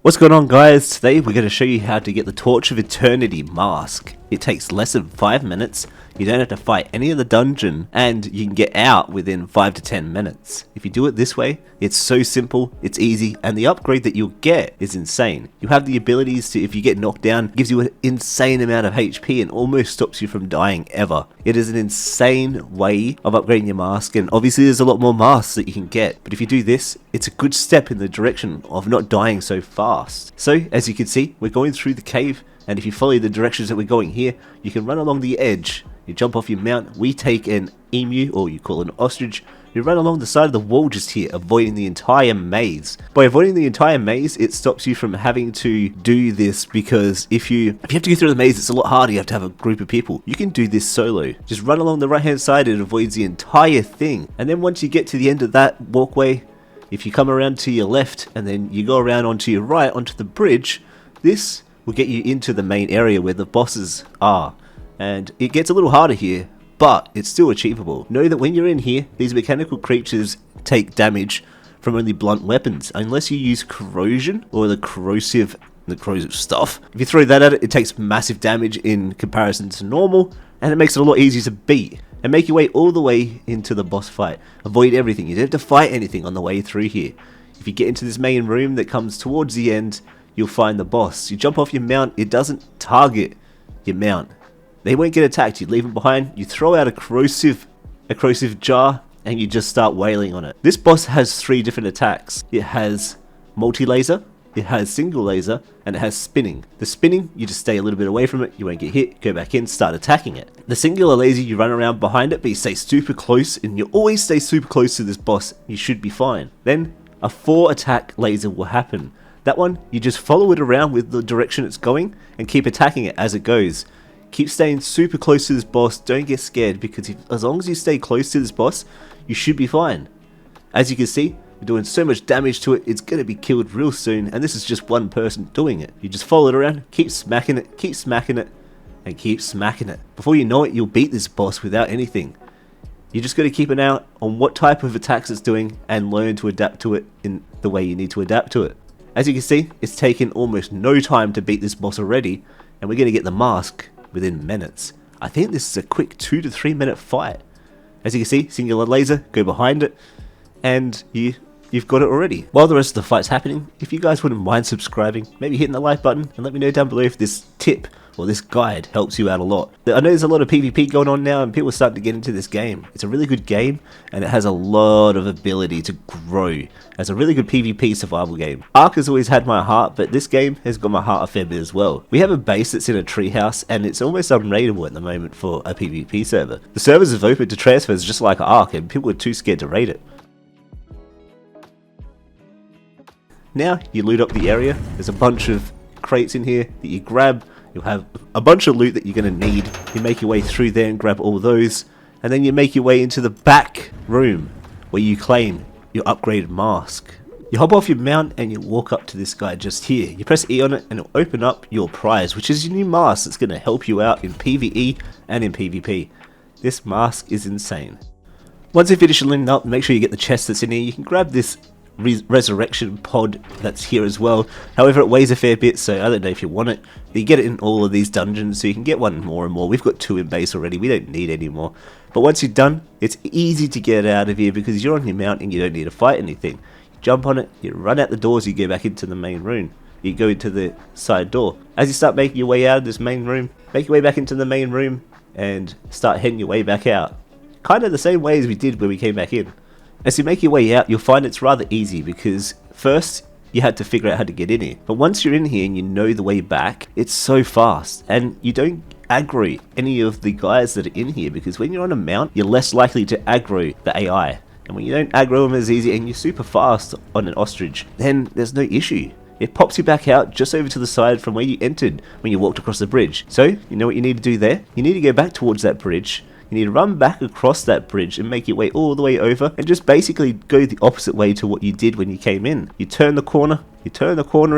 What's going on, guys? Today we're going to show you how to get the Torch of Eternity mask. It takes less than 5 minutes, you don't have to fight any of the dungeon, and you can get out within 5 to 10 minutes. If you do it this way, it's so simple, it's easy, and the upgrade that you'll get is insane. You have the abilities to, if you get knocked down, gives you an insane amount of HP and almost stops you from dying ever. It is an insane way of upgrading your mask, and obviously there's a lot more masks that you can get, but if you do this, it's a good step in the direction of not dying so fast. So, as you can see, we're going through the cave, and if you follow the directions that we're going here, you can run along the edge. You jump off your mount, we take an emu, or you call it an ostrich, you run along the side of the wall just here, avoiding the entire maze. By avoiding the entire maze, it stops you from having to do this, because if you have to go through the maze, it's a lot harder, you have to have a group of people. You can do this solo. Just run along the right hand side, it avoids the entire thing. And then once you get to the end of that walkway, if you come around to your left, and then you go around onto your right, onto the bridge, this will get you into the main area where the bosses are. And it gets a little harder here, but it's still achievable. Know that when you're in here, these mechanical creatures take damage from only blunt weapons, unless you use corrosion or the corrosive stuff. If you throw that at it, it takes massive damage in comparison to normal, and it makes it a lot easier to beat. And make your way all the way into the boss fight. Avoid everything, you don't have to fight anything on the way through here. If you get into this main room that comes towards the end, you'll find the boss. You jump off your mount, it doesn't target your mount. They won't get attacked, you leave them behind, you throw out a corrosive jar, and you just start wailing on it. This boss has 3 different attacks. It has multi-laser, it has single laser, and it has spinning. The spinning, you just stay a little bit away from it, you won't get hit, go back in, start attacking it. The singular laser, you run around behind it, but you stay super close, and you always stay super close to this boss, you should be fine. Then, a 4 attack laser will happen. That one, you just follow it around with the direction it's going, and keep attacking it as it goes. Keep staying super close to this boss, don't get scared, because as long as you stay close to this boss, you should be fine. As you can see, we're doing so much damage to it, it's going to be killed real soon, and this is just one person doing it. You just follow it around, keep smacking it, and keep smacking it. Before you know it, you'll beat this boss without anything. You just got to keep an eye out on what type of attacks it's doing, and learn to adapt to it in the way you need to adapt to it. As you can see, it's taken almost no time to beat this boss already, and we're going to get the mask within minutes. I think this is a quick 2 to 3 minute fight. As you can see, singular laser, go behind it, and you've got it already. While the rest of the fight's happening, if you guys wouldn't mind subscribing, maybe hitting the like button, and let me know down below if this tip or this guide helps you out a lot. I know there's a lot of PvP going on now, and people are starting to get into this game. It's a really good game, and it has a lot of ability to grow as a really good PvP survival game. Ark has always had my heart, but this game has got my heart a fair bit as well. We have a base that's in a treehouse, and it's almost unraidable at the moment for a PvP server. The servers have opened to transfers just like Ark, and people are too scared to raid it. Now you loot up the area. There's a bunch of crates in here that you grab. You'll have a bunch of loot that you're going to need. You make your way through there and grab all those, and then you make your way into the back room where you claim your upgraded mask. You hop off your mount and you walk up to this guy just here. You press E on it and it'll open up your prize, which is your new mask that's going to help you out in PvE and in PvP. This mask is insane. Once you finish leveling up, make sure you get the chest that's in here. You can grab this resurrection pod that's here as well. However, it weighs a fair bit, so I don't know if you want it. You get it in all of these dungeons, so you can get one more and more. We've got 2 in base already, we don't need any more. But once you're done, it's easy to get out of here because you're on your mount and you don't need to fight anything. You jump on it, you run out the doors, you go back into the main room. You go into the side door. As you start making your way out of this main room, make your way back into the main room and start heading your way back out. Kind of the same way as we did when we came back in. As you make your way out, you'll find it's rather easy because first you had to figure out how to get in here. But once you're in here and you know the way back, it's so fast, and you don't aggro any of the guys that are in here, because when you're on a mount, you're less likely to aggro the AI. And when you don't aggro them as easy and you're super fast on an ostrich, then there's no issue. It pops you back out just over to the side from where you entered when you walked across the bridge. So, you know what you need to do there? You need to go back towards that bridge. You need to run back across that bridge and make your way all the way over, and just basically go the opposite way to what you did when you came in. You turn the corner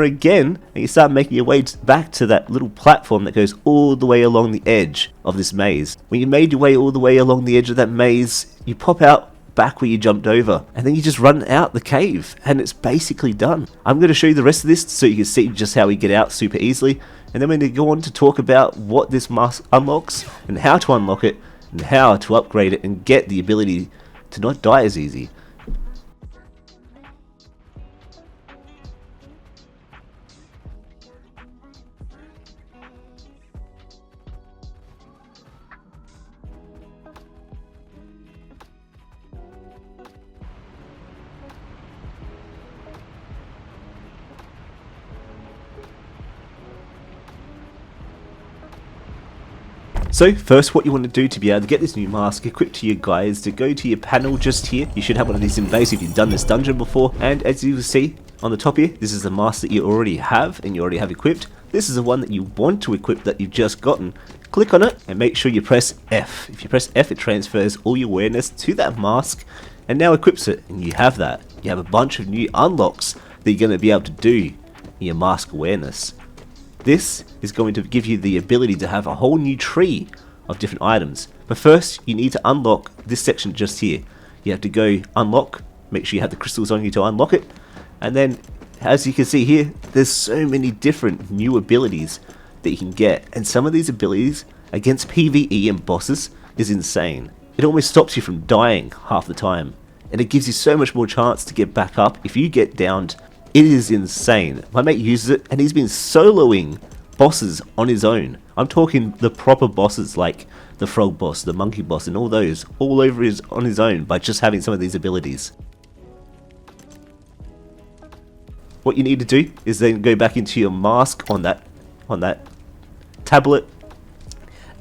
again, and you start making your way back to that little platform that goes all the way along the edge of this maze. When you made your way all the way along the edge of that maze, you pop out back where you jumped over, and then you just run out the cave, and it's basically done. I'm going to show you the rest of this so you can see just how we get out super easily, and then we're going to go on to talk about what this mask unlocks, and how to unlock it, and how to upgrade it and get the ability to not die as easy. So first, what you want to do to be able to get this new mask equipped to you guys, to go to your panel just here. You should have one of these in base if you've done this dungeon before, and as you will see on the top here, this is the mask that you already have and you already have equipped. This is the one that you want to equip that you've just gotten. Click on it and make sure you press F. If you press F, it transfers all your awareness to that mask and now equips it, and you have that. You have a bunch of new unlocks that you're going to be able to do in your mask awareness. This is going to give you the ability to have a whole new tree of different items. But first, you need to unlock this section just here. You have to go unlock, make sure you have the crystals on you to unlock it. And then, as you can see here, there's so many different new abilities that you can get. And some of these abilities against PvE and bosses is insane. It almost stops you from dying half the time. And it gives you so much more chance to get back up if you get downed. It is insane. My mate uses it and he's been soloing bosses on his own. I'm talking the proper bosses like the frog boss, the monkey boss, and all those all over on his own by just having some of these abilities. What you need to do is then go back into your mask on that tablet.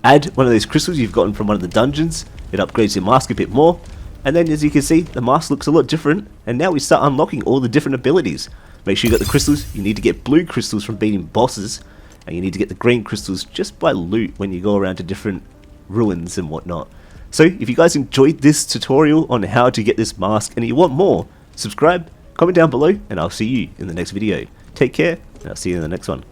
Add one of those crystals you've gotten from one of the dungeons. It upgrades your mask a bit more. And then as you can see, the mask looks a lot different, and now we start unlocking all the different abilities. Make sure you got the crystals. You need to get blue crystals from beating bosses, and you need to get the green crystals just by loot when you go around to different ruins and whatnot. So if you guys enjoyed this tutorial on how to get this mask and you want more, subscribe, comment down below, and I'll see you in the next video. Take care, and I'll see you in the next one.